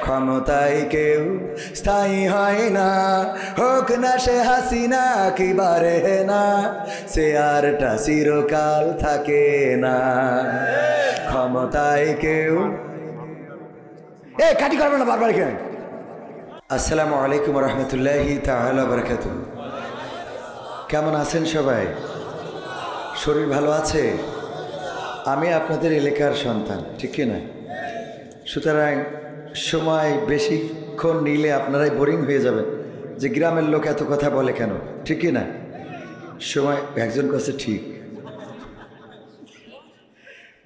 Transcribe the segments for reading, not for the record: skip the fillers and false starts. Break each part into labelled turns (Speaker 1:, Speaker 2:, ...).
Speaker 1: ক্ষমতায় কেউ স্থায়ী হয় না, হোক না সে হাসিনা কি বারে না, সে আরটা চিরকাল থাকে না। ক্ষমতায় কেউ কাটি করবে না বারবার কেন। আসসালামু আলাইকুম রহমতুল্লাহি তাআলা বারাকাতুহু। কেমন আছেন সবাই? শরীর ভালো আছে? আমি আপনাদের এলাকার সন্তান, ঠিক কি না? সুতরাং সময় বেশিক্ষণ নিলে আপনারাই বোরিং হয়ে যাবেন যে গ্রামের লোক এত কথা বলে কেন, ঠিক কি না? সময় একজন কাছে ঠিক,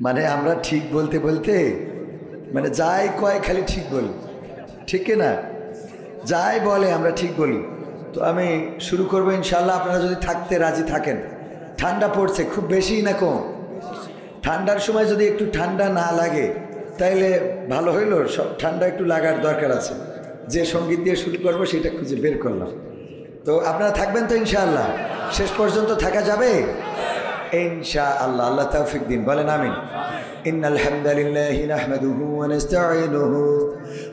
Speaker 1: মানে আমরা ঠিক বলতে বলতে মানে যাই কয় খালি ঠিক বলি, ঠিক কি না? যাই বলে আমরা ঠিক বলি। তো আমি শুরু করবো ইনশাল্লাহ, আপনারা যদি থাকতে রাজি থাকেন। ঠান্ডা পড়ছে, খুব বেশি না কম? ঠান্ডার সময় যদি একটু ঠান্ডা না লাগে তাইলে ভালো হইল, সব ঠান্ডা একটু লাগার দরকার আছে। যে সঙ্গীত দিয়ে শুরু করবো সেটা খুঁজে বের করলাম। তো আপনারা থাকবেন তো ইনশাআল্লাহ? শেষ পর্যন্ত থাকা যাবে ইনশাআল্লাহ। আল্লাহ তৌফিক দিন, বলেন আমিন। ইন্নাল হামদালিল্লাহি নাহমাদুহু ওয়া নাস্তাঈনুহু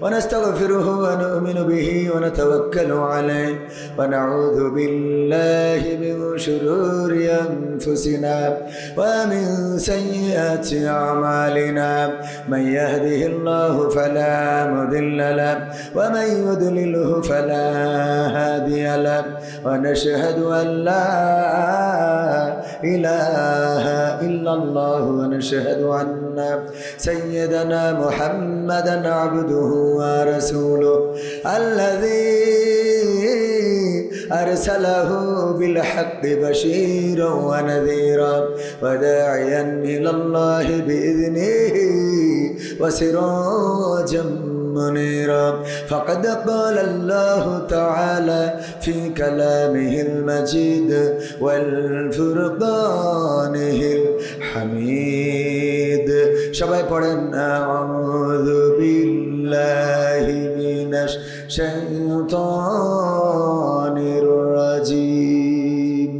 Speaker 1: ওয়া নাস্তাগফিরুহু ওয়া নু'মিনু বিহি ওয়া নাতাওয়াক্কালু আলাইহি ওয়া নাউযু বিল্লাহি মিন শুরুরি আনফুসিনা ওয়া মিন সাইয়্যাতি আ'মালিনা মান ইয়াহদিহিল্লাহু ফালা মুদিল্লা লাহু ওয়া মান ইউদ্লিলহু ফালা হাদিয়া লাহু ওয়া নাশহাদু আন লা ইলাহা ইল্লাল্লাহু ওয়া নাশহাদু আন্না সাইয়্যিদানা মুহাম্মাদান আবদুহু ওয়া রাসূলুহু আল্লাযী أرسله بالحق بشيرا ونذيرا وداعيا إلى الله بإذنه وسراجا منيرا فقد قال الله تعالى في كلامه المجيد والفرقانه الحميد সবাই পড়েন আউযু বিল্লাহি মিনাশ শাইতানির রাজিম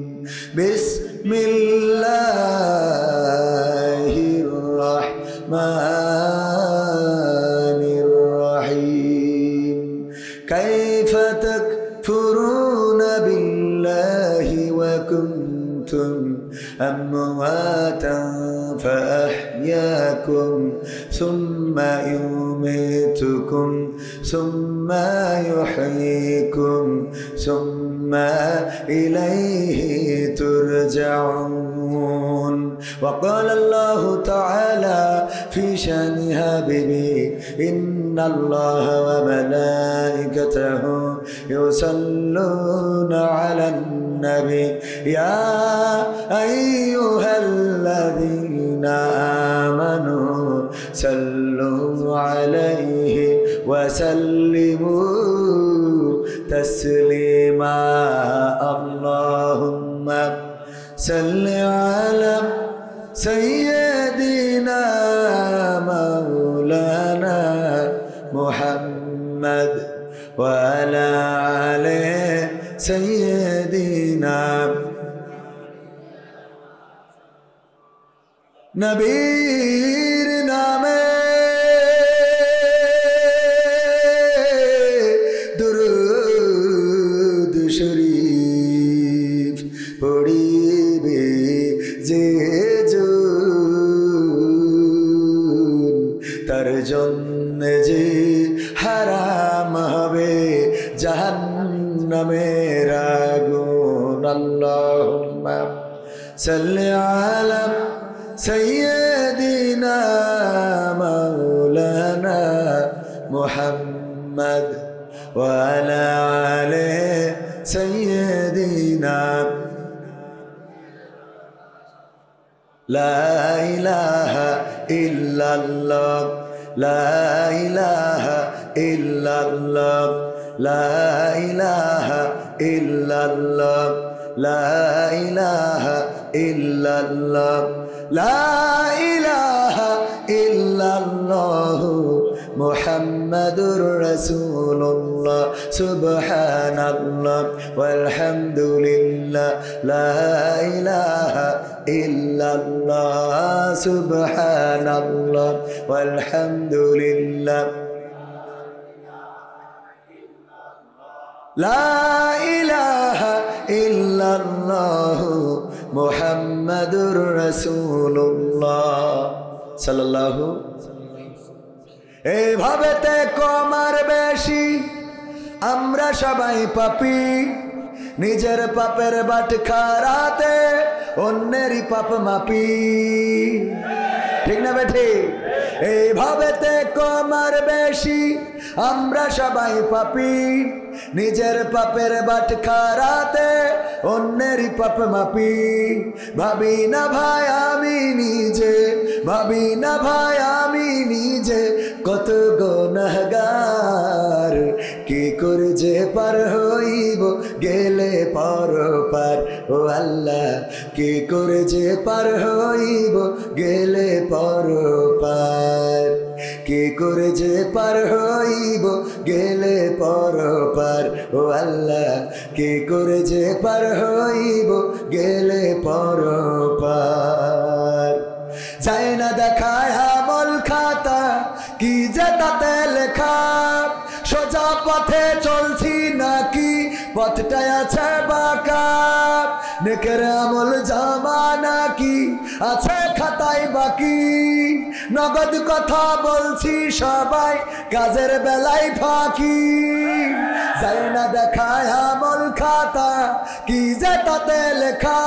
Speaker 1: বিসমিল্লাহির রাহমানির রাহিম কাইফা তাকফুরুনা বিল্লাহি ওয়া কুনতুম أمواتا فأحياكم ثم يميتكم ثم يحييكم ثم إليه ترجعون وقال الله تعالى في شأن حبيبه إن الله وملائكته يصلون على النبي يا أيها الذين آمنوا صلوا عليه وسلموا تسليما اللهم صل على سيدنا مولانا محمد وعلى آله سيدنا নবীর নামে দুরূদ শরীফ পড়িবে যে জন তার জন্য যে হারাম হবে জাহান্নামের আগুন আল্লাহুম্মা সাল্লি আলা سيدنا مولانا محمد وعلى آله سيدنا لا إله إلا الله لا إله إلا الله لا إله إلا الله لا إله إلا الله لا إله إلا الله محمد رسول الله سبحان الله والحمد لله لا إله إلا الله سبحان الله والحمد لله লা ইলাহা ইল্লাল্লাহু মুহাম্মাদুর রাসূলুল্লাহ সাল্লাল্লাহু। এইভাবেতে কমার বেশি আমরা সবাই পাপী, নিজের পাপের বাটখারাতে অন্যেরই পাপ মাপি, ঠিক না বেঠি? এইভাবেতে কমার বেশি আমরা সবাই পাপী, নিজের পাপের বাটখারাতে অন্যেরই পাপ মাপি। ভাবি না ভাই আমি নিজে, ভাবি না ভাই আমি নিজে কত গুনাহগার, কি করে যে পার হইব গেলে পরপার। ও আল্লাহ কি করে যে পার হইব গেলে পরপার, কি করে যে পার হইব গেলে পরপার। ও আল্লাহ কি করে যে পার হইব গেলে পরপার। যায় না দেখায় আমল খাতা, কি যে তাতে লেখা, সোজা পথে চলছি নাকি পথটায় আছে বাঁকা, নেকের আমল জমা নাকি আছে খাতায় বাকি। নগদ কথা বলছি সবাই, কাজের বেলায় ফাঁকি। যায় না দেখায় আমল খাতা, কি যে তাতে লেখা,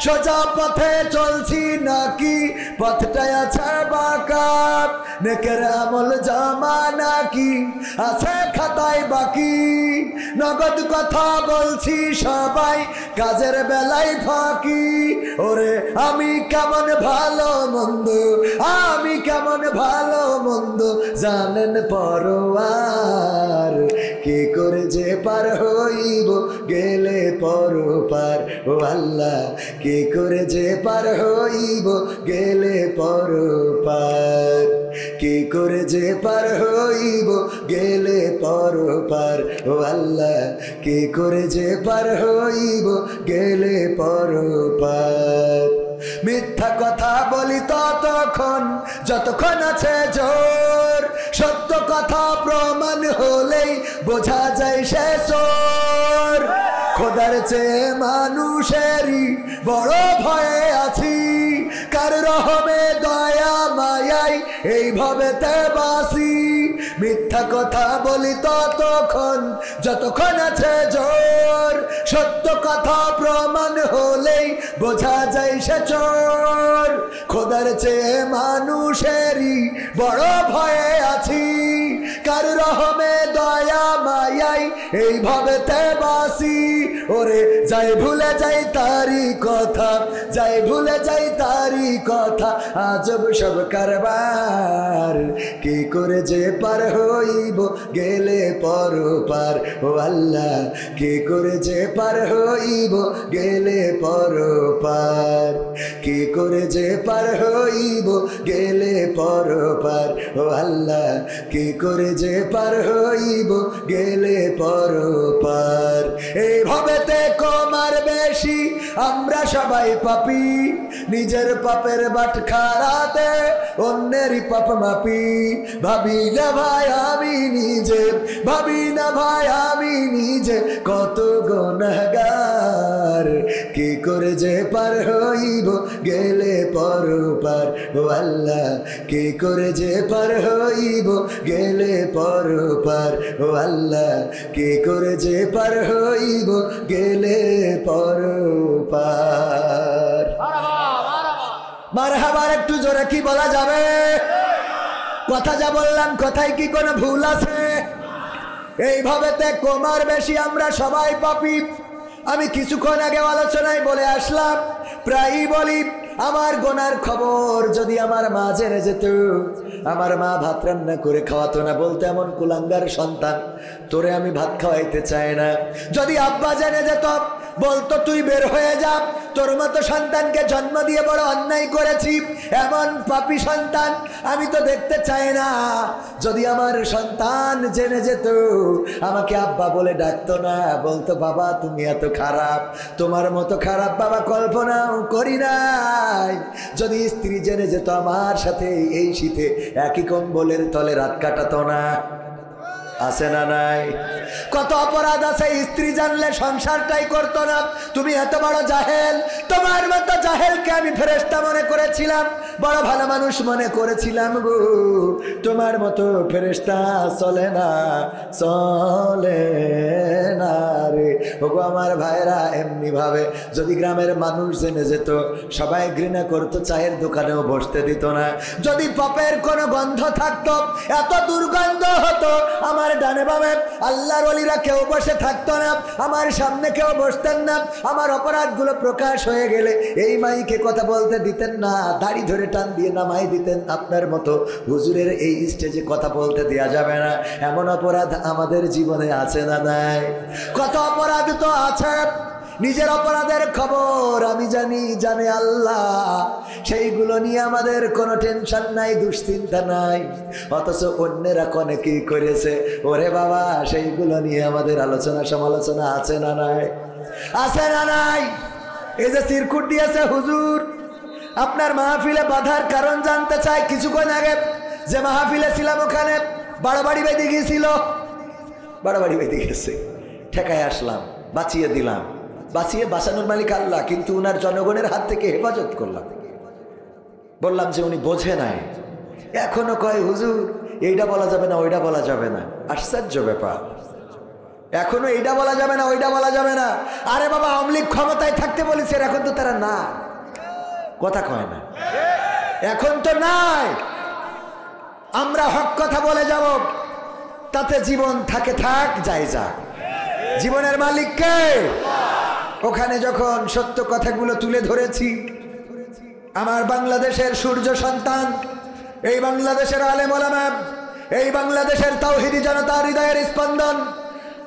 Speaker 1: সোজা পথে চলছি নাকি পথটায় আছে বাঁকা, নেকের আমল জমা নাকি আছে খাতায় বাকি। নগদ কথা বলছি সবাই, কাজের বেলায় ফাঁকি। ওরে আমি কেমন ভালো মন্দ, আমি কেমন ভালো মন্দ জানেন পরওয়ার, কি করে যে পার হইব গেলে পরপার। ও আল্লাহ কি করে যে পার হইব গেলে পরপার, কি করে যে পার হইব গেলে পরপার। ও আল্লাহ কি করে যে পার হইব গেলে পরপার। মিথ্যা কথা বলি ততক্ষণ যতক্ষণ আছে জোর, সত্য কথা প্রমাণ হলেই বোঝা যায় সে চোর। খোদার চেয়ে মানুষেরই বড় ভয়ে আছি, কার রহমে দয়া মায়াই এইভাবেতে বাসি। মিথ্যা কথা বলি ততক্ষণ যতক্ষণ আছে জোর, সত্য কথা প্রমাণ হলেই বোঝা যায় সে চোর। খোদার চেয়ে মানুষেরই বড় ভয়ে আছি, কার রহমে দয়া মায়াই এইভাবেতে বাসি। ওরে যাই ভুলে যাই তারি কথা, যাই ভুলে যাই তারি কথা, আজব সব কারবার, কি করে যে পার হইব গেলে পরপার। ও আল্লাহ কি করে যে পার হইব গেলে পরপার, কি করে যে পার হইব গেলে পরপার। ও আল্লাহ কি করে যে পার হইব গেলে পরপার। এইভাবেতে কমার বেশি আমরা সবাই পাপী, নিজের পাপের বাটখারাতে অন্যেরই পাপ মাপি। ভাবি না ভাই আমি নিজে, ভাবি না ভাই আমি নিজে কত গুনাহগার, কি করে যে পার হইব গেলে পরপার। ও আল্লাহ কি করে যে পার হইব গেলে পরপার। ও আল্লাহ কি করে যে পার হইব গেলে পরপার। মারহাবা একটু জোরে কি বলা যাবে? কথা যা বললাম কথায় কি কোনো ভুল আছে? এইভাবেতে কমার বেশি আমরা সবাই পাপী। আমি কিছুক্ষণ আগে আলোচনায় বলে আসলাম, প্রায়ই বলি আমার গোনার খবর যদি আমার মা জেনে যেত, আমার মা ভাত রান্না করে খাওয়াতো না, বলতে এমন কুলাঙ্গার সন্তান, তোরে আমি ভাত খাওয়াইতে চাই না। যদি আব্বা জেনে যেত, বলতো তুই বের হয়ে যা, তোর মতো সন্তানকে জন্ম দিয়ে বড় অন্যায় করেছি, এমন পাপী সন্তান আমি তো দেখতে চাই না। যদি আমার সন্তান জেনে যেত, আমাকে আব্বা বলে ডাকতো না, বলতো বাবা তুমি এত খারাপ, তোমার মতো খারাপ বাবা কল্পনাও করি নাই। যদি স্ত্রী জেনে যেত আমার সাথে এই শীতে একই কম্বলের তলে রাত কাটাতো না। আছে না নাই? কত অপরাধ আছে, স্ত্রী জানলে সংসারটাই করতো না। তুমি এত বড় জাহেল, তোমার মতো জাহেলকে আমি ফেরেশতা মনে করেছিলাম, বড় ভালো মানুষ মনে করেছিলাম গো। তোমার মতো ফেরেশতা চলে না, চলে না রে। ওগো আমার ভাইরা, এমনি ভাবে যদি গ্রামের মানুষ জেনে যেত, সবাই ঘৃণা করতো, চায়ের দোকানেও বসতে দিত না। যদি পাপের কোনো গন্ধ থাকতো, এত দুর্গন্ধ হতো, আমার ডানে বামে আল্লাহর ওলিরা কেউ বসে থাকতো না, আমার সামনে কেউ বসতেন না। আমার অপরাধগুলো প্রকাশ হয়ে গেলে এই মাইকে কথা বলতে দিতেন না, দাড়ি ধরে টান দিয়ে নামাই দিতেন। আপনার মতো হুজুরের এই স্টেজে কথা বলতে দেয়া যাবে না, এমন অপরাধ আমাদের জীবনে আছে না নাই? কত অপরাধ তো আছে, নিজের অপরাধের খবর আমি জানি, জানে আল্লাহ। সেইগুলো নিয়ে আমাদের কোনো টেনশন নাই, দুশ্চিন্তা নাই। অথচ অন্যেরা কনে কি করেছে, ওরে বাবা, সেইগুলো নিয়ে আমাদের আলোচনা সমালোচনা আছে না নাই? আছে না নাই? এই যে সিরকুট দিয়েছে হুজুর, আপনার মাহফিলে বাধার কারণ জানতে চাই। কিছুক্ষণ আগে যে মাহফিলে ছিলাম, ওখানে বাড়াবাড়ি বেঁধে গিয়েছিল, বাড়াবাড়ি বেঁধে গেছে, ঠেকায় আসলাম, বাঁচিয়ে দিলাম। বাঁচিয়ে বাঁচানোর মালিক আল্লাহ, কিন্তু উনার জনগণের হাত থেকে হেফাজত করলাম। বললাম যে উনি বোঝে নাই, এখনো কয় হুজুর এইটা বলা যাবে না, ওইটা বলা যাবে না। আশ্চর্য ব্যাপার, এখনো এইটা বলা যাবে না, ওইটা বলা যাবে না। আরে বাবা, আওয়ামী লীগ ক্ষমতায় থাকতে বলেছে, এখন তো তারা না, কথা কয় না, এখন তো নাই। আমরা হক কথা বলে যাব, তাতে জীবন থাকে থাক, যাই যাক। জীবনের মালিক কে? ওখানে যখন সত্য কথাগুলো তুলে ধরেছি, আমার বাংলাদেশের সূর্য সন্তান, এই বাংলাদেশের আলেম ওলামা, এই বাংলাদেশের তাওহীদি জনতার হৃদয়ের স্পন্দন,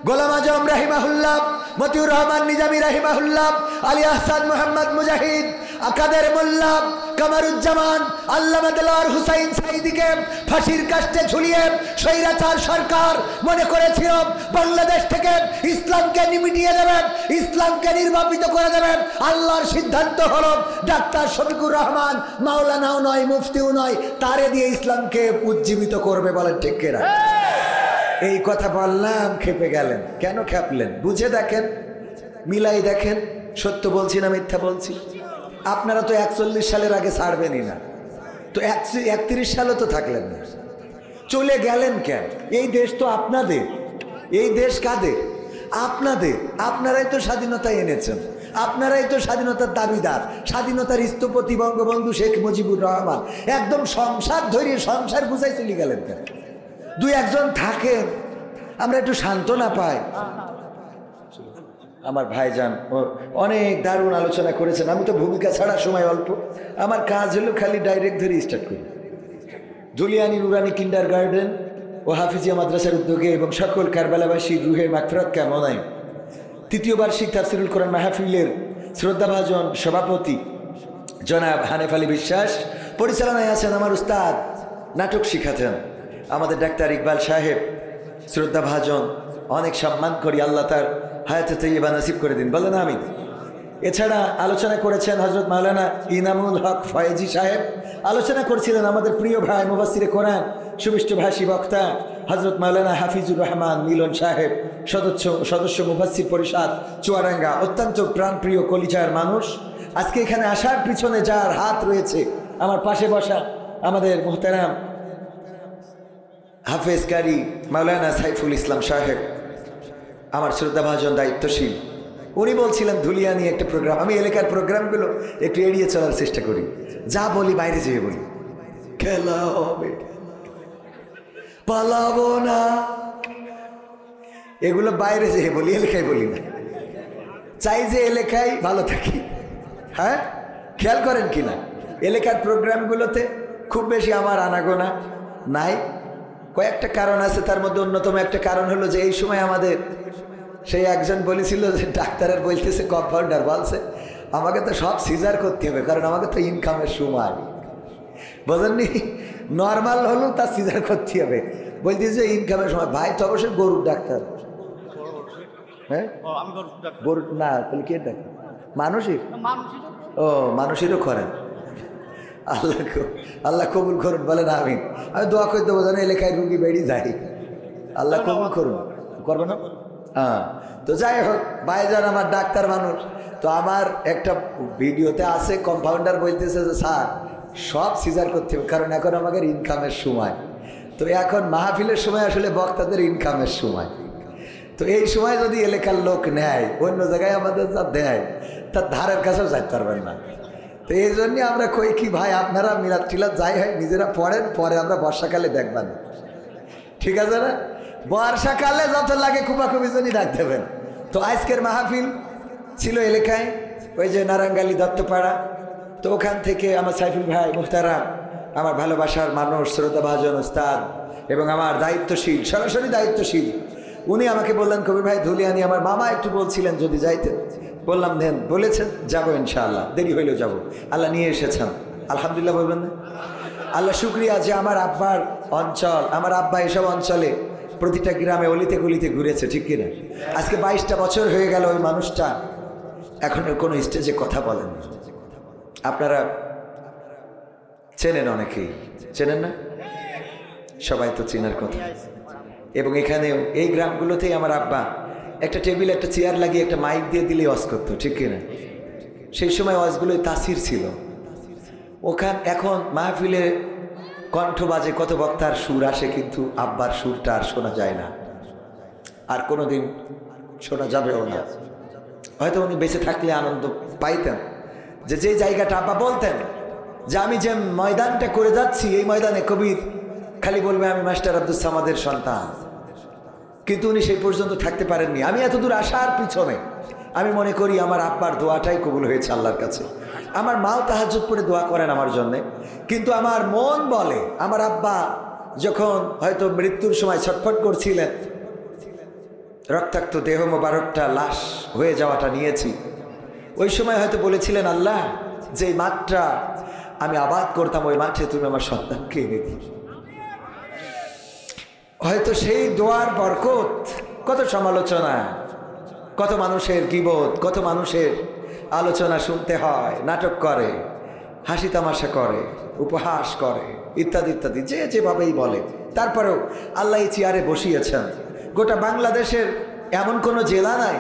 Speaker 1: গোলাম আজম রাহিমাহুল্লাহ, মতিউর রহমান নিজামী রাহিমাহুল্লাহ, আলী আহসান মোহাম্মদ মুজাহিদ, আকাদের মোল্লা, কামারুজ্জামান, আল্লামা দেলোয়ার হুসাইন সাঈদীকে ফাঁসির কাস্টে ঝুলিয়ে স্বৈরাচার সরকার মনে করেছিল বাংলাদেশ থেকে ইসলামকে মিটিয়ে দেবেন, ইসলামকে নির্বাপিত করে দেবেন। আল্লাহর সিদ্ধান্ত হলো ডাক্তার শফিকুর রহমান মাওলানাও নয়, মুফতিও নয়, তারে দিয়ে ইসলামকে উজ্জীবিত করবে। বলেন ঠিক কিনা? এই কথা বললাম, খেপে গেলেন। কেন খেপলেন? বুঝে দেখেন, মিলাই দেখেন, সত্য বলছি না মিথ্যা বলছি। আপনারা তো 41 সালের আগে ছাড়বেনই না, তো 31 সালে তো থাকলেন না, চলে গেলেন কেন? এই দেশ তো আপনাদের, এই দেশ কাদের? আপনাদের। আপনারাই তো স্বাধীনতা এনেছেন, আপনারাই তো স্বাধীনতার দাবিদার। স্বাধীনতার স্থপতি বঙ্গবন্ধু শেখ মুজিবুর রহমান একদম সংসার ধরিয়ে সংসার বুঝাই চলে গেলেন কেন? দুই একজন থাকেন, আমরা একটু সান্ত্বনা পাই। আমার ভাইজান অনেক দারুণ আলোচনা করেছেন। আমি তো ভূমিকা ছাড়া সময় অল্প, আমার কাজ হলো খালি ডাইরেক্ট ধরে স্টার্ট করি। জুলিয়ানি নুরানি কিন্ডার গার্ডেন ও হাফিজিয়া মাদ্রাসার উদ্যোগে এবং সকল কারবালাবাসীর রুহের মাগফিরাত কামনায় তৃতীয় বার্ষিক তাফসিরুল কোরআন মাহফিলের শ্রদ্ধাভাজন সভাপতি জনাব হানেফ আলী বিশ্বাস, পরিচালনায় আছেন আমার উস্তাদ, নাটক শিখাতেন আমাদের ডাক্তার ইকবাল সাহেব, শ্রদ্ধাভাজন, অনেক সম্মান করি। আল্লাহ তার হায়াতে তৈয়বা নসিব করে দিন, বলেন আমিন। এছাড়া আলোচনা করেছেন হযরত মাওলানা ইনামুল হক ফয়েজি সাহেব, আলোচনা করছিলেন আমাদের প্রিয় ভাই মুফাসসিরে কোরআন, সুবিষ্টভাষী বক্তা হযরত মাওলানা হাফিজুর রহমান মিলন সাহেব, সদস্য মুফাসসির পরিষদ চুয়াডাঙ্গা, অত্যন্ত প্রাণপ্রিয় কলিজার মানুষ। আজকে এখানে আসার পিছনে যার হাত রয়েছে, আমার পাশে বসা আমাদের মুহতারাম হাফেজ কারি মাওলানা সাইফুল ইসলাম সাহেব, আমার শ্রদ্ধাভাজন দায়িত্বশীল। উনি বলছিলেন ধুলিয়া নিয়ে একটা প্রোগ্রাম, আমি এলাকার প্রোগ্রামগুলো একটু এড়িয়ে চলার চেষ্টা করি, যা বলি বাইরে যেয়ে বলি। খেলা হবে, পালাবো না, এগুলো বাইরে যেয়ে বলি, এলাকায় বলি না। চাই যে এলাকায় ভালো থাকি। হ্যাঁ, খেয়াল করেন কিনা, এলাকার প্রোগ্রামগুলোতে খুব বেশি আমার আনাগোনা নাই। কয়েকটা কারণ আছে, তার মধ্যে অন্যতম একটা কারণ হলো যে এই সময় আমাদের সেই একজন বলেছিল যে ডাক্তারের বলতেছে কম্পাউন্ডার বলছে আমাকে তো সব সিজার করতে হবে, কারণ আমাকে তো ইনকামের সময়, বোঝেননি? নর্মাল হলেও তার সিজার করতে হবে, বলতেছে ইনকামের সময়। ভাই তো অবশ্যই গরুর ডাক্তার। হ্যাঁ, গরু না, তাহলে কে ডাক্তার? মানুষের? ও, মানুষেরও করেন। আল্লাহ কবুল করুন, বলেন আমিন। আমি দোয়া করে দেবো যেন এলাকায় রুগী বেরিয়ে যায়। আল্লাহ কবুল করুন, করবো না? হ্যাঁ। তো যাই হোক, ভাইজান আমার ডাক্তার মানুষ, তো আমার একটা ভিডিওতে আছে কম্পাউন্ডার বলতেছে যে স্যার সব সিজার করতে হবে, কারণ এখন আমাদের ইনকামের সময়। তো এখন মাহফিলের সময় আসলে বক্তাদের ইনকামের সময়। তো এই সময় যদি এলাকার লোক নেয়, অন্য জায়গায় আমাদের যা দেয় তার ধারের কাছেও যাইতে পারবেন না। তো এই জন্যই আমরা কই কি ভাই, আপনারা মিলাদ টিলাদ যাই হয় নিজেরা পড়েন, পরে আমরা বর্ষাকালে দেখবেন, ঠিক আছে না? বর্ষাকালে যত লাগে কুপাকুপি জনই ডাক দেবেন। তো আজকের মাহফিল ছিল এলাকায় ওই যে নারায়ণগালি দত্তপাড়া। তো ওখান থেকে আমার সাইফুল ভাই মুখতারাম, আমার ভালোবাসার মানুষ, শ্রদ্ধাভাজন উস্তাদ এবং আমার দায়িত্বশীল, সরাসরি দায়িত্বশীল, উনি আমাকে বললেন কবির ভাই ধুলিয়ানি, আমার মামা একটু বলছিলেন যদি যাইতে, বললাম দেন, বলেছেন যাবো ইনশাআল্লাহ, দেরি হইলেও যাবো, আল্লাহ নিয়ে এসেছেন, আলহামদুলিল্লাহ বলবেন না? আল্লাহ শুক্রিয়া যে আমার আব্বার অঞ্চল, আমার আব্বা এসব অঞ্চলে প্রতিটা গ্রামে অলিতে গলিতে ঘুরেছে, ঠিক কিনা? আজকে 22টা বছর হয়ে গেল ওই মানুষটা এখন কোনো স্টেজে কথা বলেন। আপনারা চেনেন, অনেকেই চেনেন না, সবাই তো চেনার কথা। এবং এখানে এই গ্রামগুলোতেই আমার আব্বা একটা টেবিল একটা চেয়ার লাগিয়ে একটা মাইক দিয়ে দিলে ওয়াজ করতো, ঠিক কিনা? সেই সময় ওয়াজগুলোই তাসির ছিল। ওখান এখন মাহফিলে কণ্ঠ বাজে, কত বক্তার সুর আসে, কিন্তু আব্বার সুরটা আর শোনা যায় না, আর কোনোদিন শোনা যাবেও না। হয়তো উনি বেঁচে থাকলে আনন্দ পাইতেন যে যে জায়গাটা আব্বা বলতেন যে আমি যে ময়দানটা করে যাচ্ছি, এই ময়দানে কবির খালি বলবে আমি মাস্টার আব্দুস সামাদের সন্তান, কিন্তু উনি সেই পর্যন্ত থাকতে পারেননি। আমি এত দূর আসার পিছনে আমি মনে করি আমার আব্বার দোয়াটাই কবুল হয়েছে আল্লাহর কাছে। আমার মাও তাহাজ্জুদ পড়ে দোয়া করেন আমার জন্যে, কিন্তু আমার মন বলে আমার আব্বা যখন হয়তো মৃত্যুর সময় ছটফট করছিলেন, রক্তাক্ত দেহ মোবারকটা লাশ হয়ে যাওয়াটা নিয়েছি, ওই সময় হয়তো বলেছিলেন আল্লাহ যে মাঠটা আমি আবাদ করতাম, ওই মাঠে তুমি আমার সন্তানকে এনে দিই। হয়তো সেই দোয়ার বরকত, কত সমালোচনা, কত মানুষের গীবত, কত মানুষের আলোচনা শুনতে হয়, নাটক করে, হাসি তামাশা করে, উপহাস করে, ইত্যাদি ইত্যাদি, যে যেভাবেই বলে, তারপরেও আল্লাহ এই চেয়ারে বসিয়েছেন। গোটা বাংলাদেশের এমন কোনো জেলা নাই,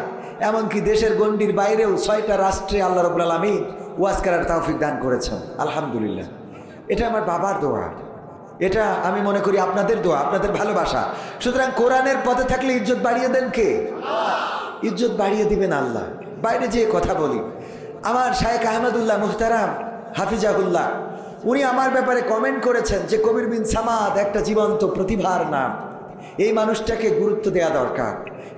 Speaker 1: এমনকি দেশের গণ্ডির বাইরেও 6টা রাষ্ট্রে আল্লাহ রাব্বুল আলামিন ওয়াজ করার তৌফিক দান করেছেন, আলহামদুলিল্লাহ। এটা আমার বাবার দোয়া, এটা আমি মনে করি আপনাদের দোয়া, আপনাদের ভালোবাসা। সুতরাং কোরআনের পথে থাকলে ইজ্জত বাড়িয়ে দেন কে? ইজ্জত বাড়িয়ে দিবেন আল্লাহ। বাইরে যে কথা বলি, আমার শায়েখ আহমদুল্লাহ মুহতারাম হাফিজাহুল্লাহ, উনি আমার ব্যাপারে কমেন্ট করেছেন যে কবির বিন সামাদ একটা জীবন্ত প্রতিভার নাম, এই মানুষটাকে গুরুত্ব দেওয়া দরকার,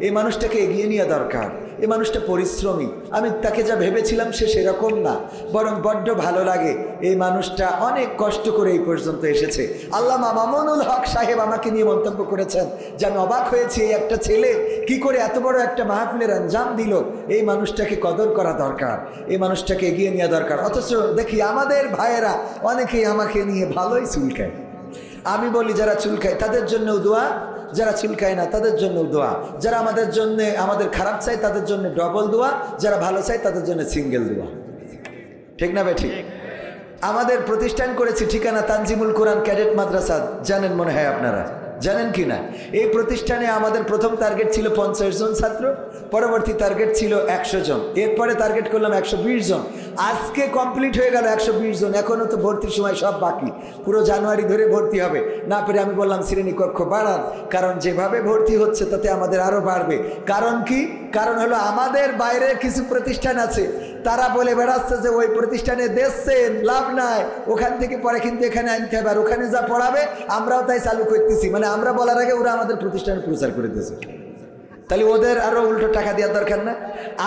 Speaker 1: এই মানুষটাকে এগিয়ে নেওয়া দরকার, এই মানুষটা পরিশ্রমী। আমি তাকে যা ভেবেছিলাম সে সেরকম না, বরং বড্ড ভালো লাগে এই মানুষটা অনেক কষ্ট করে এই পর্যন্ত এসেছে। আল্লামা মামুনুল হক সাহেব আমাকে নিয়ে মন্তব্য করেছেন যে আমি অবাক হয়েছি, এই একটা ছেলে কি করে এত বড় একটা মাহফিলের আঞ্জাম দিল, এই মানুষটাকে কদর করা দরকার, এই মানুষটাকে এগিয়ে নেওয়া দরকার। অথচ দেখি আমাদের ভাইয়েরা অনেকেই আমাকে নিয়ে ভালোই চুলকায়। আমি বলি যারা চুলকায় তাদের জন্যও দোয়া, যারা চুলকায় না তাদের জন্য দোয়া, যারা আমাদের জন্য আমাদের খারাপ চাই তাদের জন্য ডবল দোয়া, যারা ভালো চাই তাদের জন্য সিঙ্গেল দোয়া, ঠিক না ভাই? ঠিক। আমাদের প্রতিষ্ঠান করেছি ঠিকানা তানজিমুল কোরআন ক্যাডেট মাদ্রাসা, জানেন মনে হয়, আপনারা জানেন কি না? এই প্রতিষ্ঠানে আমাদের প্রথম টার্গেট ছিল 50 জন ছাত্র, পরবর্তী টার্গেট ছিল 100 জন, এরপরে টার্গেট করলাম 120 জন। আজকে কমপ্লিট হয়ে গেল 120 জন, এখনও তো ভর্তির সময় সব বাকি, পুরো জানুয়ারি ধরে ভর্তি হবে। না পেরে আমি বললাম শ্রেণীকক্ষ বাড়ান, কারণ যেভাবে ভর্তি হচ্ছে তাতে আমাদের আরও বাড়বে। কারণ কি? কারণ হলো আমাদের বাইরে কিছু প্রতিষ্ঠান আছে, তারা বলে বেড়াচ্ছে যে ওই প্রতিষ্ঠানে দেখছেন লাভ নাই, ওখান থেকে পরে কিন্তু এখানে আনতে হবে, আর ওখানে যা পড়াবে আমরাও তাই চালু করতেছি। মানে আমরা বলার আগে ওরা আমাদের প্রতিষ্ঠানে প্রচার করে দিয়েছে, তাহলে ওদের আরো উল্টো টাকা দেওয়ার দরকার না?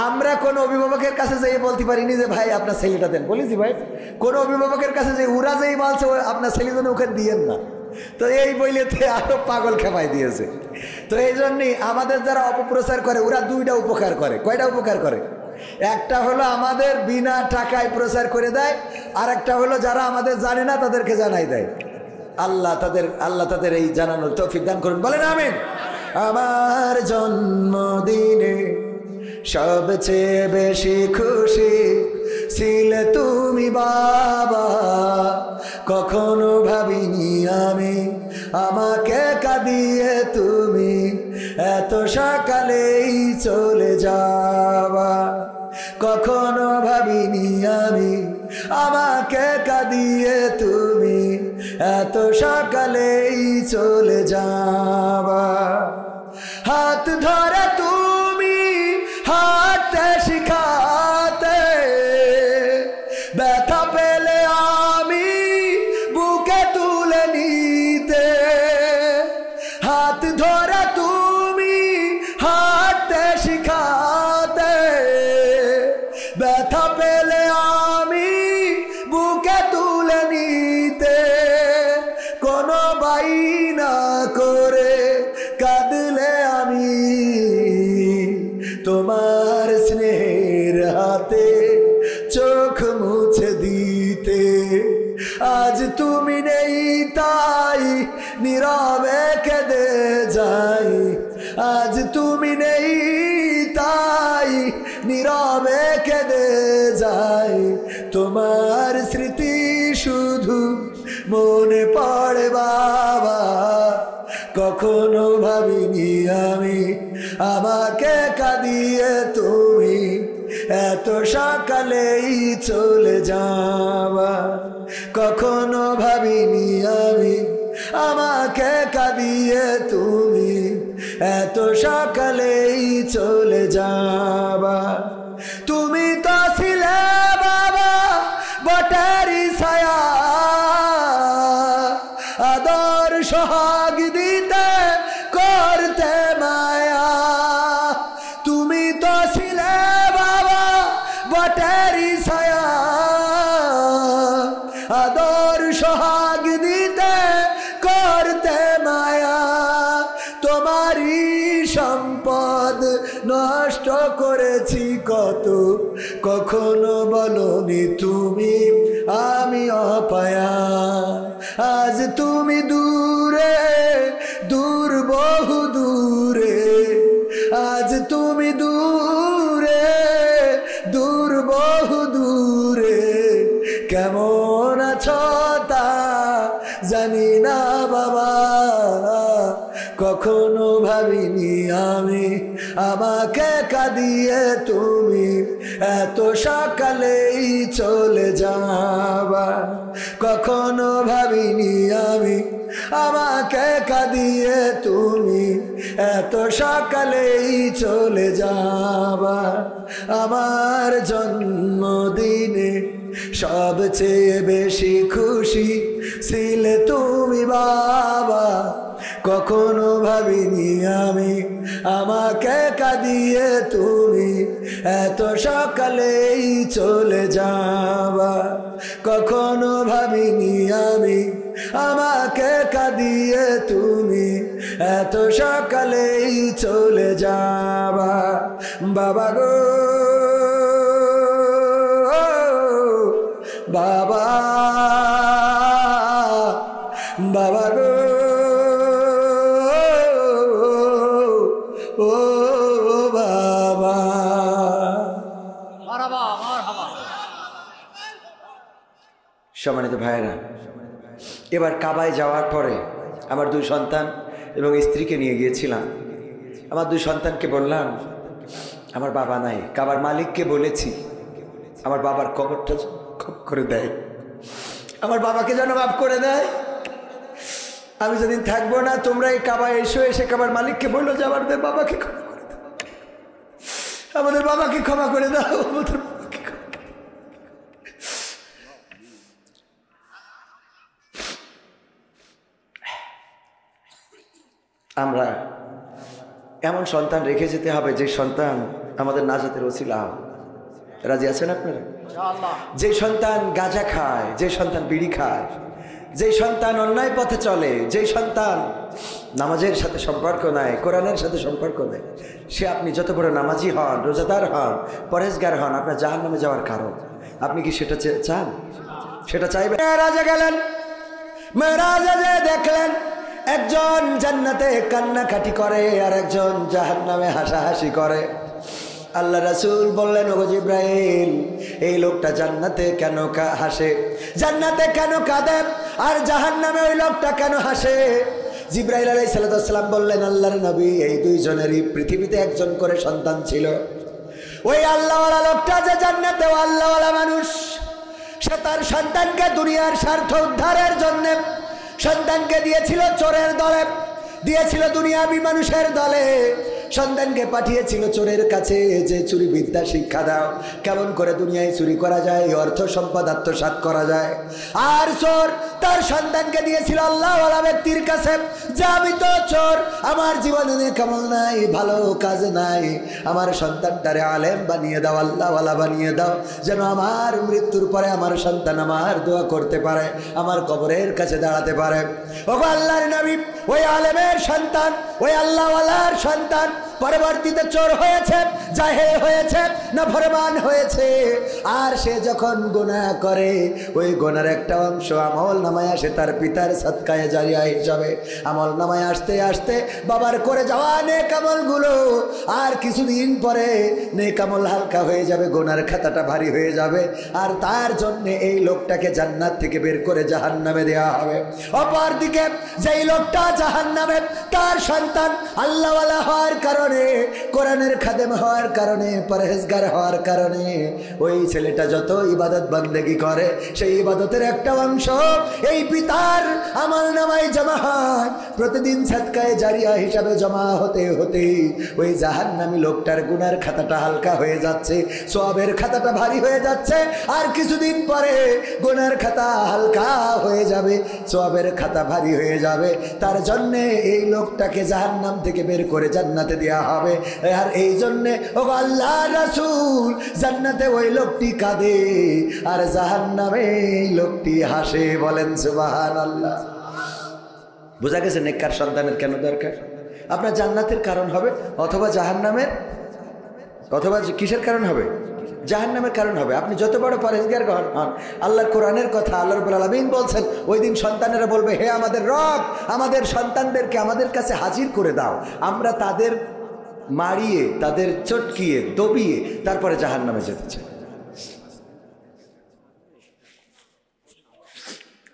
Speaker 1: আমরা কোনো অভিভাবকের কাছে যেয়ে বলতে পারিনি যে ভাই আপনার ছেলেটা দেন, বলেছি ভাই কোনো অভিভাবকের কাছে যে ওরা যেই বলছে আপনার ছেলে জন্য ওখানে দিয়েন না, তো এই বইলেতে আরো পাগল খেপাই দিয়েছে। তো এই জন্যই আমাদের যারা অপপ্রচার করে ওরা দুইটা উপকার করে। কয়টা উপকার করে? একটা হলো আমাদের বিনা টাকায় প্রচার করে দেয়, আর একটা হলো যারা আমাদের জানে না তাদেরকে জানাই দেয়। আল্লাহ তাদের এই জানানোর তৌফিক দান করুন, বলেন আমিন। আমার জন্মদিনে সবচেয়ে বেশি খুশি ছিলে তুমি বাবা, কখনো ভাবিনি আমি আমাকে কাঁদিয়ে তুমি এত সকালেই চলে যাবা। কখনো ভাবিনি আমি আমাকে কাঁদিয়ে তুমি এত সকালেই চলে যাবা। হাত ধরে তুমি হাঁটতে শিখাতে, ব্যথা পেলে আমি বুকে তুলে নিতে। হাত ধরে তুমি হাঁটতে শিখাতে, ব্যথা পেলে আমি বুকে তুলে নিতে। কোনো বাইনা করে কাঁদলে আমি তোমার স্নেহের হাতে চোখ মুছে দিতে। আজ তুমি নেই তাই নীরবে কেঁদে যাই। আজ তুমি নেই তাই নীরবে কেঁদে যাই। তোমার স্মৃতি শুধু মনে পড়ে বাবা। কখনো ভাবিনি আমি আমাকে কাঁদিয়ে তুমি এত সকালেই চলে যাবা। কখনো ভাবিনি আমি আমাকে কাঁদিয়ে তুমি এত সকালেই চলে যাবা। তুমি তো ছিলে বাবা বটেরই ছায়া, আদর সোহাগ দিতে করতে মায়া। তুমি তো ছিলে বাবা বটেরই ছায়া, আদর সোহাগ দিতে করতে মায়া। তোমারই সম্পদ নষ্ট করেছি কত, কখনো বলনি তুমি আমি অপায়া। আজ তুমি দূরে দূর বহু দূরে, আজ তুমি দূরে দূর বহু দূরে। কেমন আছো তা জানি না বাবা। কখনো ভাবিনি আমি আমাকে কাঁদিয়ে তুমি এত সকালেই চলে যাবা। কখনো ভাবিনি আমি আমাকে কাঁদিয়ে তুমি এত সকালেই চলে যাবা। আমার জন্মদিনে সবচেয়ে বেশি খুশি ছিলে তুমি বাবা। কখনো ভাবিনি আমি আমাকে কাঁদিয়ে তুমি এত সকালেই চলে যাবা। কখনো ভাবিনি আমি আমাকে কাঁদিয়ে তুমি এত সকালেই চলে যাবা। বাবা গো বাবা, বাবা গো ও বাবা। সম্মানিত ভাইয়েরা, এবার কাবায় যাওয়ার পরে আমার দুই সন্তান এবং স্ত্রীকে নিয়ে গিয়েছিলাম। আমার দুই সন্তানকে বললাম আমার বাবা নাই, কাবার মালিককে বলেছি আমার বাবার কবরটা ক্ষমা করে দেয়, আমার বাবাকে যেন মাফ করে দেয়। আমি যেদিন থাকবো না তোমরা এই কাবায় এসে কাবার মালিককে বললো যে আমাদের বাবাকে ক্ষমা করে দাও, আমাদের বাবাকে ক্ষমা করে দাও, আমাদের বাবাকে ক্ষমা। আমরা এমন সন্তান রেখে যেতে হবে যে সন্তান আমাদের নাজাতের ওসিলা হবে। রাজি আছেন আপনারা? যে সন্তান গাঁজা খায়, যে সন্তান বিড়ি খায়, যে সন্তান অন্যায় পথে চলে, যে সন্তান নামাজের সাথে সম্পর্ক নাই, কোরআনের সাথে সম্পর্ক নাই, সে আপনি যত বড় নামাজি হন, রোজাদার হন, পরেজগার হন, আপনার জাহান্নামে যাওয়ার কারণ। আপনি কি সেটা চান? সেটা চাইবেন? মেরাজে গেলেন, মেরাজে যে দেখলেন একজন জান্নাতে কান্নাকাটি করে আর একজন জাহান্নামে হাসাহাসি করে। আল্লাহ রাসূল বললেন, ওগো জিবরাইল, এই লোকটা জান্নাতে কেন হাসে, জান্নাতে কেন কাঁদে, আর জাহান্নামে ওই লোকটা কেন হাসে? জিবরাইল আলাইহিস সালাম বললেন, আল্লাহর নবী, এই দুইজনেরই পৃথিবীতে একজন করে সন্তান ছিল। ওই আল্লাহওয়ালা লোকটা যে জান্নাতে আল্লাহওয়ালা মানুষ, সে তার সন্তানকে দুনিয়ার স্বার্থ উদ্ধারের জন্য সন্তানকে দিয়েছিল চোরের দলে, দিয়েছিল দুনিয়াবি মানুষের দলে। সন্তানকে পাঠিয়েছিল চোরের কাছে যে চুরি বিদ্যা শিক্ষা দাও, কেমন করে দুনিয়ায় চুরি করা যায়, অর্থ সম্পদ আত্মসাৎ করা যায়। আর চোর তার সন্তানকে দিয়েছিল আল্লাহওয়ালা ব্যক্তির কাছে, যে আমি তো চোর, আমার জীবনে কেমন নাই, ভালো কাজ নাই, আমার সন্তানটারে আলেম বানিয়ে দাও, আল্লাহওয়ালা বানিয়ে দাও, যেন আমার মৃত্যুর পরে আমার সন্তান আমার দোয়া করতে পারে, আমার কবরের কাছে দাঁড়াতে পারে। ওগো আল্লাহর নবী, ওই আলেমের সন্তান, ওই আল্লাহওয়ালার সন্তান পরবর্তীতে চোর হয়েছে, জাহেল হয়েছে, নাফরমান হয়েছে। আর সে যখন গুনাহ করে, ওই গুনার একটা অংশ আমল নামায় আসে তার পিতার সদকায়ে জারিয়া হিসাবে। আমল নামায় আসতে আসতে বাবার করে যাওয়া নেক আমলগুলো আর কিছুদিন পরে নেক আমল হালকা হয়ে যাবে, গুনার খাতাটা ভারী হয়ে যাবে। আর তার জন্য এই লোকটাকে জান্নাত থেকে বের করে জাহান্নামে দেওয়া হবে। অপরদিকে যেই লোকটা জাহান্নামে, তার সন্তান আল্লাহওয়ালা হওয়ার কারণে, কোরআনের খাদেম হওয়ার কারণে, পরহেজগার হওয়ার কারণে, ওই ছেলেটা যত ইবাদত বান্দেগি করে, সেই ইবাদতের একটা অংশ এই পিতার আমল নামায় জমা হয়। প্রতিদিন সাদকায়ে জারিয়া হিসাবে জমা হতে হতে ওই জাহান্নামী লোকটার গুনার খাতাটা হালকা হয়ে যাচ্ছে, সওয়াবের খাতাটা ভারী হয়ে যাচ্ছে। আর কিছুদিন পরে গুনার খাতা হালকা হয়ে যাবে, সওয়াবের খাতা ভারী হয়ে যাবে। তার জন্যে এই লোকটাকে জাহান্নাম থেকে বের করে জান্নাতে দেওয়া হবে। আর এই জন্যে ও আল্লাহর রাসূল, জান্নাতে ওই লোকটি কাঁদে আর জাহান্নামে এই লোকটি হাসে। বলেন সুবহানাল্লাহ। বোঝা গেছে নেককার সন্তানের কেন দরকার? আপনার জান্নাতের কারণ হবে, অথবা জাহান্নামের, অথবা কিসের কারণ হবে? জাহান্নামের কারণ হবে। আপনি যত বড় পরহেজগার হন, আল্লাহর কোরআনের কথা, আল্লাহ রাব্বুল আলামিন বলছেন, ওই দিন সন্তানেরা বলবে, হে আমাদের রব, আমাদের সন্তানদেরকে আমাদের কাছে হাজির করে দাও, আমরা তাদের মারিয়ে, তাদের চটকিয়ে, দবিয়ে তারপরে জাহান্নামে যেতে চাই।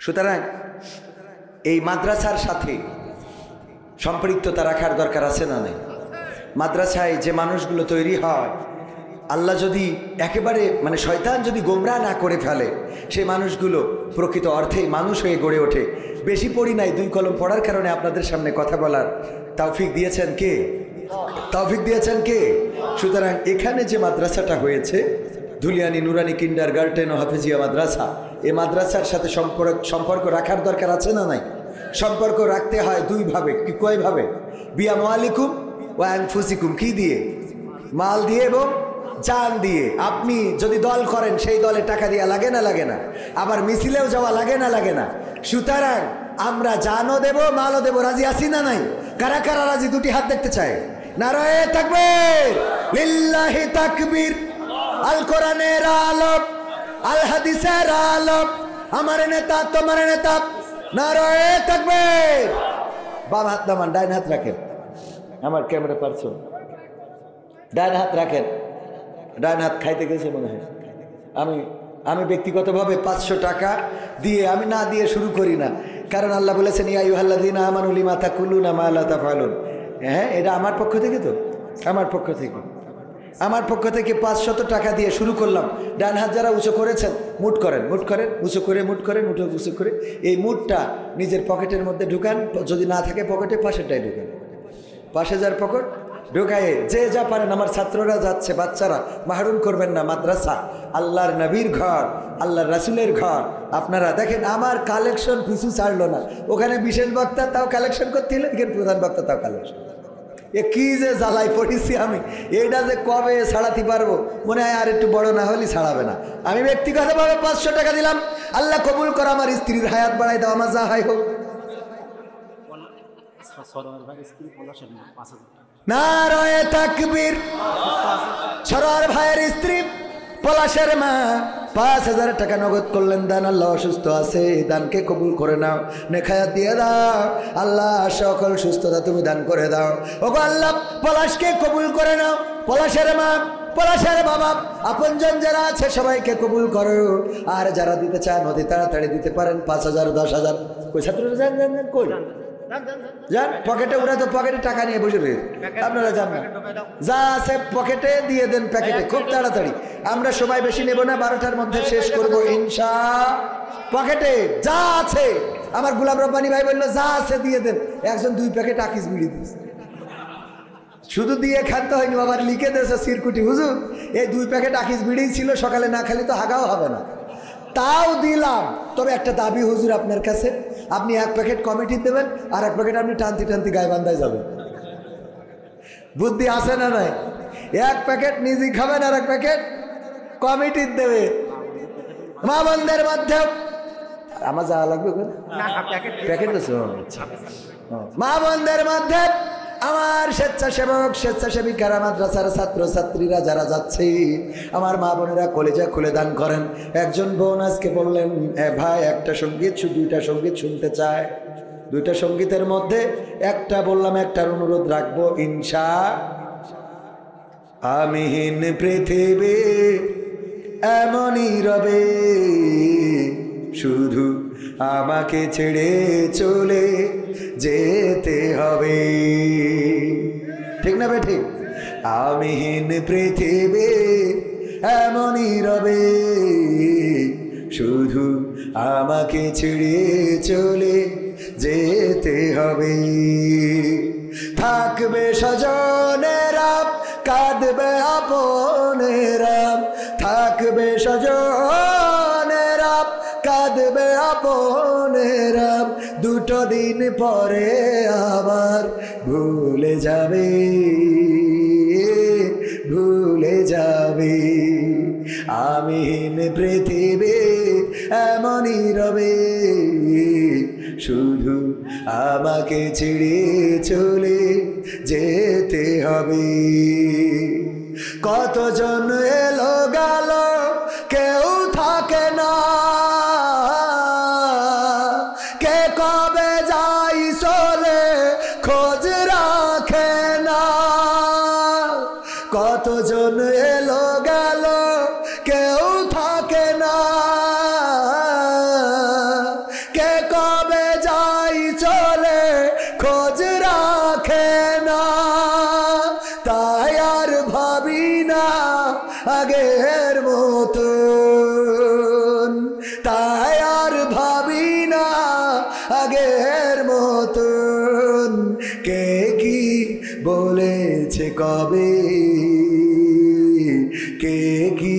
Speaker 1: সুতরাং এই মাদ্রাসার সাথে সম্পৃক্ততা রাখার দরকার আছে না নেই? মাদ্রাসায় যে মানুষগুলো তৈরি হয়, আল্লাহ যদি একেবারে মানে শয়তান যদি গোমরাহ না করে ফেলে, সেই মানুষগুলো প্রকৃত অর্থেই মানুষ হয়ে গড়ে ওঠে। বেশি পড়ি নাই, 2 কলম পড়ার কারণে আপনাদের সামনে কথা বলার তৌফিক দিয়েছেন কে? তৌফিক দিয়েছেন কে? সুতরাং এখানে যে মাদ্রাসাটা হয়েছে, ধুলিয়ানি নুরানি কিন্ডার গার্ডেন ও হাফেজিয়া মাদ্রাসা, এই মাদ্রাসার সাথে সম্পর্ক রাখার দরকার আছে না নাই? সম্পর্ক রাখতে হয় 2 ভাবে। কয়ভাবে? বিআমওয়ালিকুম ওয়া আনফুসিকুম। কি দিয়ে? মাল দিয়ে এবং জান দিয়ে। আপনি যদি দল করেন, সেই দলে টাকা দেওয়া লাগে না লাগে না? আবার মিছিলেও যাওয়া লাগে না লাগে না? সুতরাং আমরা জানও দেব, মালও দেব। রাজি আছি না নাই? কারা কারা রাজি? 2টি হাত দেখতে চাই। নারায়ে তাকবীর, লিল্লাহি তাকবীর। আল কোরআনের আলোক, আল হাদিসের আলোক, আমার নেতা তোমার নেতা। নারায়ে তাকবীর। বাম হাত নামান, ডান হাত রাখেন। আমার ক্যামেরা পারছো, ডান হাত রাখেন। ডান হাত খাইতে গেছে মনে হয়। আমি ব্যক্তিগতভাবে 500 টাকা দিয়ে, আমি না দিয়ে শুরু করি না, কারণ আল্লাহ বলেছেন, ইয়া আইয়ুহাল্লাযীনা আমানু লিমা তাকুলুনা মা লা তাফআলুন। হ্যাঁ, এটা আমার পক্ষ থেকে, তো আমার পক্ষ থেকে 500 টাকা দিয়ে শুরু করলাম। ডান হাত যারা উঁচু করেছেন, মুঠ করেন, উঁচু করে মুঠ করেন, উঁচু করে এই মুঠটা নিজের পকেটের মধ্যে ঢুকান। যদি না থাকে পকেটে, পাশেরটাই ঢুকান। পাশে যার পকেট ঢুকায়ে যে যা পারেন। আমার ছাত্ররা যাচ্ছে, বাচ্চারা মাহরুম করবেন না। মাদ্রাসা আল্লাহর নবীর ঘর, আল্লাহর রাসূলের ঘর। আপনারা দেখেন, আমার কালেকশন পিছু ছাড়লো না। ওখানে বিশেষ বক্তা, তাও কালেকশন করতে হলো, এখানে প্রধান বক্তা, তাও কালেকশন। এ কি যে জ্বালাই পড়েছি আমি, এইটা যে কবে ছাড়াতে পারবো, মনে হয় আর একটু বড় না হলে ছাড়াবে না। আমি ব্যক্তিগতভাবে 500 টাকা দিলাম। আল্লাহ কবুল কর, আমার স্ত্রীর হায়াত বাড়াই দাও, আমার যা হয় হোক। নারায়ে তাকবীর। সরোয়ার ভাইয়ের স্ত্রী পলাশের মা 5000 টাকা নগদ করলেন দান। আল্লাহ অসুস্থ আছে, দানকে কবুল করে নাও, নেখায়াত দিয়ে দাও। আল্লাহ সকল সুস্থতা তুমি দান করে দাও। ওগো আল্লাহ, পলাশকে কবুল করে নাও। পলাশের মা, পলাশের বাবা, আপনজন যারা আছে সবাইকে কবুল করো। আর যারা দিতে চান অতি তাড়াতাড়ি দিতে পারেন। 5000, 10,000। কই ছাত্ররা যান, কই যান পকেটে, ওরা তো পকেটে টাকা নিয়ে বসে রয়েছে, আপনারা যান না, যা আছে পকেটে দিয়ে দেন প্যাকেটে, খুব তাড়াতাড়ি। আমরা সময় বেশি নেব না, 12টার মধ্যে শেষ করবো ইনশা। পকেটে যা আছে, আমার গোলাম রব্বানী ভাই বললো যা আছে দিয়ে দেন। একজন 2 প্যাকেট আকিস বিড়ি দিয়েছে, শুধু দিয়ে খাতে হয়নি, আবার লিখে দিয়েছে সিরকুটি, হুজুর এই 2 প্যাকেট আকিস বিড়ি ছিল, সকালে না খালি তো হাগাও হবে না, তাও দিলাম। তবে একটা দাবি হুজুর আপনার কাছে, আপনি 1 প্যাকেট কমিটি দেবেন, আর 1 প্যাকেট আপনি টানতে টানতে গাইবান্ধায় যাবেন। বুদ্ধি আছে না নাই? 1 প্যাকেট নিজে খাবেন, আর 1 প্যাকেট কমিটি দেবে। মা বোনদের মধ্যে আমার যাওয়া লাগবে প্যাকেট, মা বোনদের মধ্যে আমার স্বেচ্ছাসেবক স্বেচ্ছাসেবিকারা, মাদ্রাসার ছাত্র ছাত্রীরা যারা যাচ্ছে, আমার মা বোনেরা কলেজা খুলে দান করেন। একজন বোন আজকে বললেন, ভাই একটা সঙ্গীত, 2টা সঙ্গীত শুনতে চায়। 2টা সঙ্গীতের মধ্যে একটা বললাম, একটার অনুরোধ রাখবো ইনশা। আমিহীন পৃথিবী এমনই রবে, শুধু আমাকে ছেড়ে চলে যেতে হবে। ঠিক না বে ঠিক? আমিহীন পৃথিবী এমনই রবে, শুধু আমাকে ছেড়ে চলে যেতে হবে। থাকবে স্বজনেরা, কাঁদবে আপনেরা, থাকবে স্বজনেরা, কাঁদবে আপনেরা, 2 দিন পরে আবার ভুলে যাবে, ভুলে যাবে। আমিহীন পৃথিবী এমনই রবে, শুধু আমাকে ছেড়ে চলে যেতে হবে। কতজন এলো গেল, কেউ থাকে না, কে কবে যাই চলে খোঁজ রাখে না। কতজন এলো গেল, কেউ থাকে না, কে কবে যাই চলে খোঁজ রাখে না। তাই আর ভাবি না আগের মতন, তাই আর ভাবি না আগের মতন। কে কি বলেছে কবে, কে কি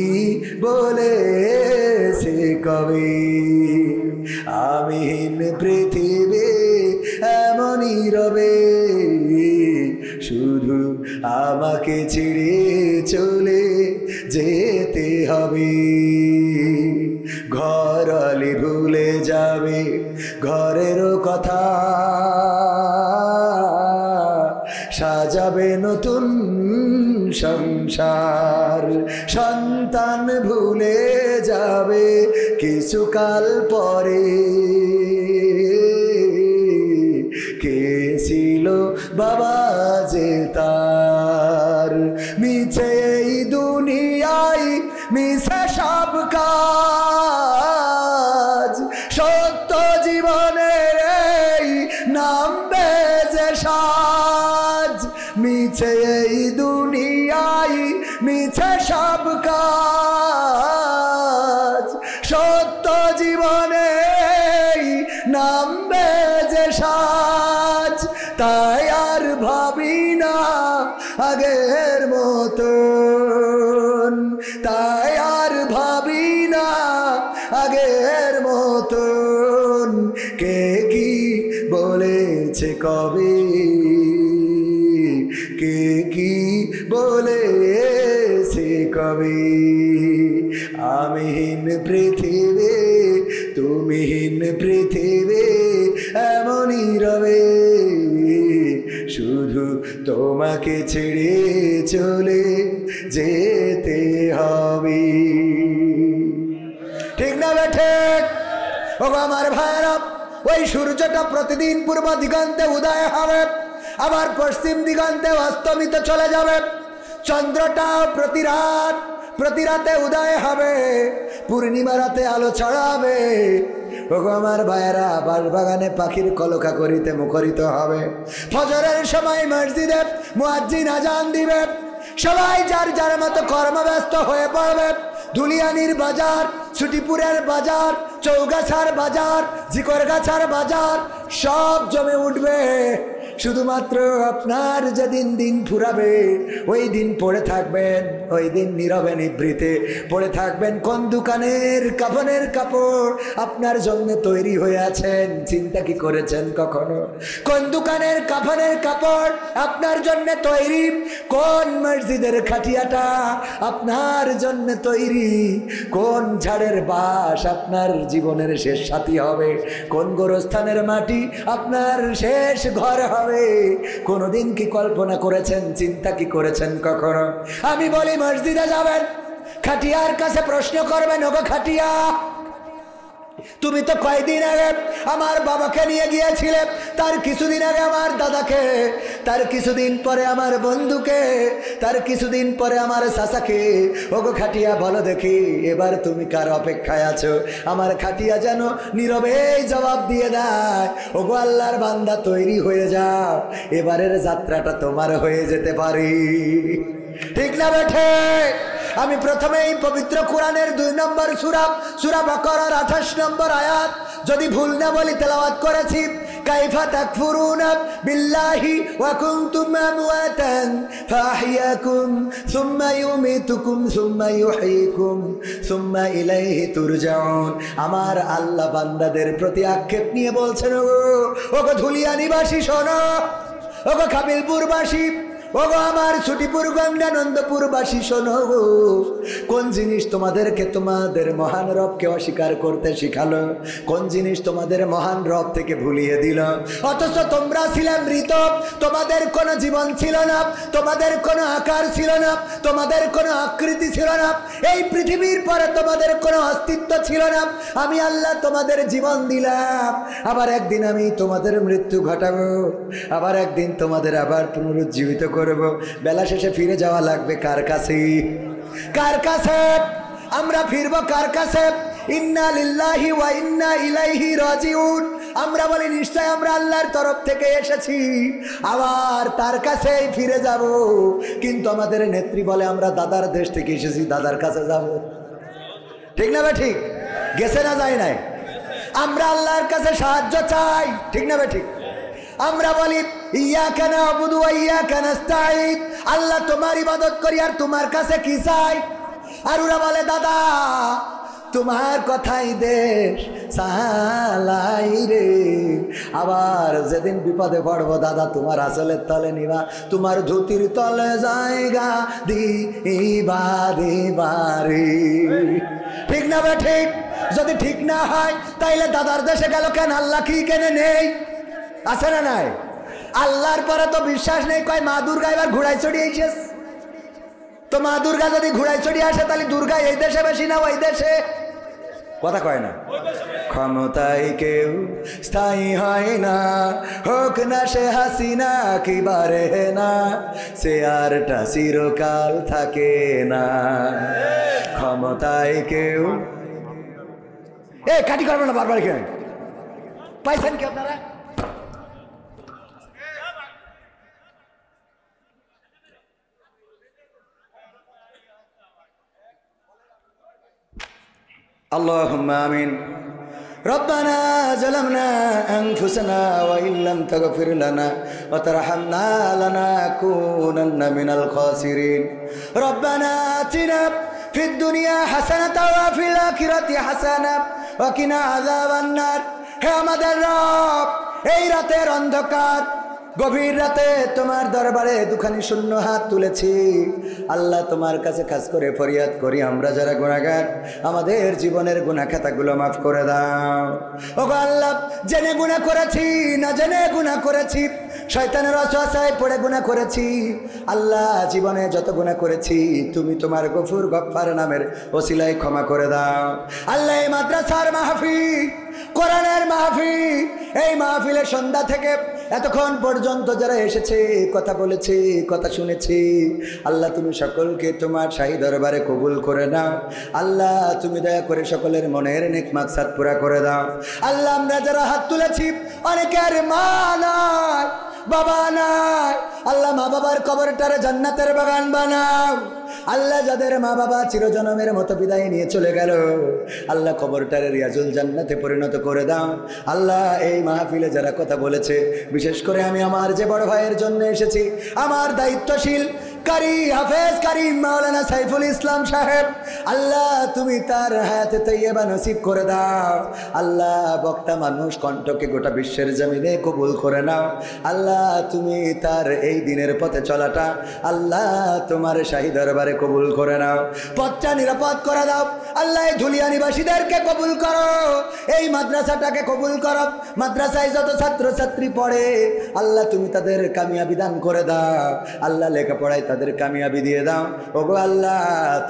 Speaker 1: বলেছে কবে। আমিহীন পৃথিবী এমনই রবে, শুধু আমাকে ছেড়ে চলে যেতে হবে। ঘরালি ভুলে যাবে ঘরেরও কথা, সাজাবে নতুন সংসার। সন্তান ভুলে যাবে কিছুকাল পরে, কে ছিল বাবা যে তার। মিছে এই দুনিয়ায় মিছে সব কাজ, সত্য জীবনের এই নামবে যে সাজ। মিছে এই দুনিয়ায় মিছে সব কাজ, সত্য জীবনে নামবে যে সাজ। তাই আর ভাবি না আগের মতন, তাই আর ভাবি না আগের মতন। কে কি বলেছে কবে, কে কি বলেছে কবে। আমিহীন পৃথিবী তুমিহীন পৃথিবী এমনই রবে, শুধু তোমাকে ছেড়ে চলে যেতে হবে। ঠিক না ঠিক? ও আমার ভাইরা, ওই সূর্যটা প্রতিদিন পূর্ব দিগন্তে উদয় হবে, আবার পশ্চিম দিগন্তে অস্তমিত চলে যাবে। চন্দ্রটাও প্রতি রাতে উদয় হবে, পূর্ণিমা রাতে আলো ছড়াবে। ওগো আমার ভাইয়েরা, বাগানে পাখির কলকা করিতে মুখরিত হবে। ফজরের সময় মসজিদে মুয়াজ্জিন আজান দিবে, সবাই যার যার মতো কর্মব্যস্ত হয়ে পড়বে। ধুলিয়ানির বাজার, ছুটিপুরের বাজার, চৌগাছার বাজার, জিকরগাছার বাজার সব জমে উঠবে। শুধুমাত্র আপনার যেদিন দিন ফুরাবে ওই দিন পড়ে থাকবেন, ওই দিন নীরবে নিভৃতে পড়ে থাকবেন কোন দোকানের কাফনের কাপড় আপনার জন্য তৈরি হয়ে আছেন। চিন্তা কি করেছেন কখনো? কোন দোকানের কাফনের কাপড় আপনার জন্য তৈরি? কোন মসজিদের খাটিয়াটা আপনার জন্য তৈরি? কোন ঝাড়ের বাস আপনার জীবনের শেষ সাথী হবে? কোন গোরস্থানের মাটি আপনার শেষ ঘর হবে? কোনদিন কি কল্পনা করেছেন, চিন্তা কি করেছেন কখনো? আমি বলি মসজিদে যাবেন, খাটিয়ার কাছে প্রশ্ন করবেন, ওগো খাটিয়া, তুমি তো কয়দিন আগে আমার বাবাকে নিয়ে গিয়েছিলে, তার কিছুদিন আগে আমার দাদাকে, তার কিছুদিন পরে আমার বন্ধুকে, তার কিছুদিন পরে আমার চাচাকে। ওগো খাটিয়া বলো দেখি, এবার তুমি কার অপেক্ষায় আছো? আমার খাটিয়া যেন নীরবে জবাব দিয়ে দেয়, ওগো আল্লাহর বান্দা তৈরি হয়ে যাও, এবারের যাত্রাটা তোমার হয়ে যেতে পারি। ঠিক না বেঠে? আমি প্রথমেই পবিত্র কোরআনের 2 নম্বর সূরা বাকারার 28 নম্বর আয়াত যদি ভুল না বলি তেলাওয়াত করেছি। কাইফা তাকফুরুনা বিল্লাহি ওয়া কুনতুম আমওয়াতান ফাআহইয়াকুম সুম্মা ইউমিতুকুম সুম্মা ইউহয়িকুম সুম্মা ইলাইহি তুরজাউন। আমার আল্লাহ বান্দাদের প্রতি আক্ষেপ নিয়ে বলছেন, ওগো ধুলিয়ানিবাসী শোনো, ওগো কাবিলপুরবাসী, ওগো আমার ছুটিপুর গঙ্গানন্দপুরবাসী শোনো, কোন জিনিস তোমাদেরকে তোমাদের মহান রবকে অস্বীকার করতে শিখালো? কোন জিনিস তোমাদের মহান রব থেকে ভুলিয়ে দিল? অথচ তোমরা ছিলে মৃত, তোমাদের কোনো জীবন ছিল না, তোমাদের কোনো আকার ছিল না, তোমাদের কোনো আকৃতি ছিল না, এই পৃথিবীর পরে তোমাদের কোনো অস্তিত্ব ছিল না। আমি আল্লাহ তোমাদের জীবন দিলাম, আবার একদিন আমি তোমাদের মৃত্যু ঘটাবো, আবার একদিন তোমাদের আবার পুনরুজ্জীবিত করব। বেলা শেষে ফিরে যাওয়া লাগবে কার কাছে? কার কাছে আমরা ফিরব? কার কাছে? ইন্না লিল্লাহি ওয়া ইন্না ইলাইহি রাজিউন। আমরা বলি নিশ্চয় আমরা আল্লাহর তরফ থেকে এসেছি, আবার তার কাছেই ফিরে যাব। কিন্তু আমাদের নেত্রী বলে আমরা দাদার দেশ থেকে এসেছি, দাদার কাছে যাব। ঠিক না? ঠিক গেছে না যায় নাই? আমরা আল্লাহর কাছে সাহায্য চাই, ঠিক না? ঠিক আমরা বলি ইয়াকা না'বুদু ওয়া ইয়াকা নাস্তাঈন, আল্লাহ তোমার ইবাদত করি আর তোমার কাছে কি চাই? আর ওরা বলে দাদা তোমার কথাই দেশ সালাই রে। আবার যেদিন বিপদে পড়বো দাদা তোমার আসলের তলে নিবা, তোমার ধুতির তলে জায়গা দিবা দিবারে। ঠিক না বে ঠিক? যদি ঠিক না হয় তাইলে দাদার দেশে গেল কেন? আল্লাহ কি কেনে নেই? আছে না নাই? আল্লাহর পরে তো বিশ্বাস নেই, কয় মা দুর্গা এবার ঘোড়ায় চড়িয়ে এসেছে। তো মা দুর্গা যদি ঘোড়ায় চড়িয়ে আসে তাহলে দুর্গা এই দেশে বেশি না ওই দেশে? কথা কয় না। ক্ষমতায় কেউ স্থায়ী হয় না, হোক না সে হাসিনা কি বারে না, সে আরটা চিরকাল থাকে না। ক্ষমতায় কেউ কাটি করবে না বারবার। কেন পাইছেন কি আপনারা? اللهم آمين. ربنا ظلمنا أنفسنا وإن لم تغفر لنا وترحمنا لنكونن من الخاسرين. ربنا آتنا في الدنيا حسنة وفي الآخرة حسنة وقنا عذاب النار. হে আমাদের রব, এই রাতের অন্ধকার গভীর রাতে তোমার দরবারে দুখানি শূন্য হাত তুলেছি। আল্লাহ তোমার কাছে খাস করে ফরিয়াদ করি, আমরা যারা গুনাহগার আমাদের জীবনের গুনাহ খাতাগুলো মাফ করে দাও। ওগো আল্লাহ, জেনে গুনাহ করেছি না জেনে গুনাহ করেছি, শয়তানের ওয়াসওয়াসায় পড়ে গুনাহ করেছি। আল্লাহ জীবনে যত গুনাহ করেছি তুমি তোমার গফুর গফফার নামের ওসিলায় ক্ষমা করে দাও। আল্লাহ এই মাদ্রাসার মাহফিল, কোরআনের মাহফিল, এই মাহফিলের সন্ধ্যা থেকে এতক্ষণ পর্যন্ত যারা এসেছে, কথা বলেছে, কথা শুনেছে, আল্লাহ তুমি সকলকে তোমার শাহী দরবারে কবুল করে নাও। আল্লাহ তুমি দয়া করে সকলের মনের নেক মাকসাদ পুরা করে দাও। আল্লাহ আমরা যারা হাত তুলেছি, অনেকের মা নাই, বাবা নাই, আল্লাহ মা বাবার কবরটারে জান্নাতের বাগান বানাও। আল্লাহ যাদের মা বাবা চিরজনমের মতো বিদায় নিয়ে চলে গেল, আল্লাহ কবরটারে রিয়াজুল জান্নাতে পরিণত করে দাও। আল্লাহ এই মাহফিলে যারা কথা বলেছে, বিশেষ করে আমি আমার যে বড় ভাইয়ের জন্য এসেছি, আমার দায়িত্বশীল কারি হাফেজ কারি মাওলানা সাইফুল ইসলাম সাহেব, আল্লাহ তুমি তার হায়াতে তৈয়বা নসিব করে দাও। আল্লাহ বক্তা মানুষ, কণ্ঠকে গোটা বিশ্বের জমিনে কবুল করে নাও। আল্লাহ তুমি তার এই দিনের পথে চলাটা আল্লাহ তোমার শাহী দরবারে কবুল করে নাও, পথটা নিরাপদ করে দাও। আল্লাহ এই ধুলিয়া নিবাসীদেরকে কবুল করো, এই মাদ্রাসাটাকে কবুল করো। মাদ্রাসায় যত ছাত্রছাত্রী পড়ে আল্লাহ তুমি তাদের কামিয়াবি দান করে দাও। আল্লাহ লেখাপড়ায় তাদের কামিয়াবি দিয়ে দাও। ওগো আল্লাহ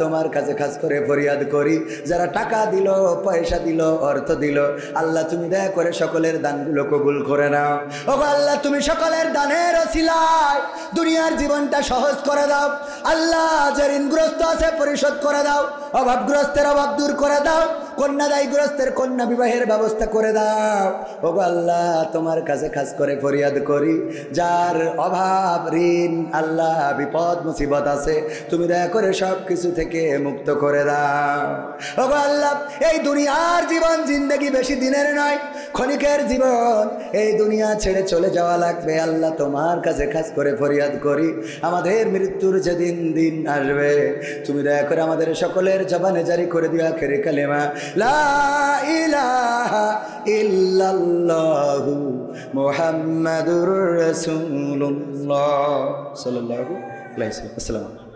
Speaker 1: তোমার কাছে খাস করে ফরিয়াদ করি, যারা টাকা দিল, পয়সা দিল, অর্থ দিল, আল্লাহ তুমি দয়া করে সকলের দানগুলো কবুল করে নাও। ওগো আল্লাহ তুমি সকলের দানের ওসিলায় দুনিয়ার জীবনটা সহজ করে দাও। আল্লাহ যে ঋণগ্রস্ত আছে পরিশোধ করে দাও, অভাবগ্রস্তের অভাব দূর করে দাও, কন্যাদায়গ্রস্তের কন্যা বিবাহের ব্যবস্থা করে দাও। ওগো আল্লাহ তোমার কাছে খাস করে ফরিয়াদ করি, যার অভাব ঋণ আল্লাহ বিপদ মুসিবত আছে, তুমি দয়া করে সব কিছু থেকে মুক্ত করে দাও। ওগো আল্লাহ এই দুনিয়ার জীবন জিন্দেগি বেশি দিনের নয়, ক্ষণিকের জীবন, এই দুনিয়া ছেড়ে চলে যাওয়া লাগবে। আল্লাহ তোমার কাছে খাস করে ফরিয়াদ করি, আমাদের মৃত্যুর যেদিন দিন আসবে, তুমি দয়া করে আমাদের সকলের জবানে জারি করে দিও আখিরি কালেমা লা ইলাহা ইল্লাল্লাহু মুহাম্মাদুর রাসূলুল্লাহ সাল্লাল্লাহু আলাইহি ওয়াসাল্লাম।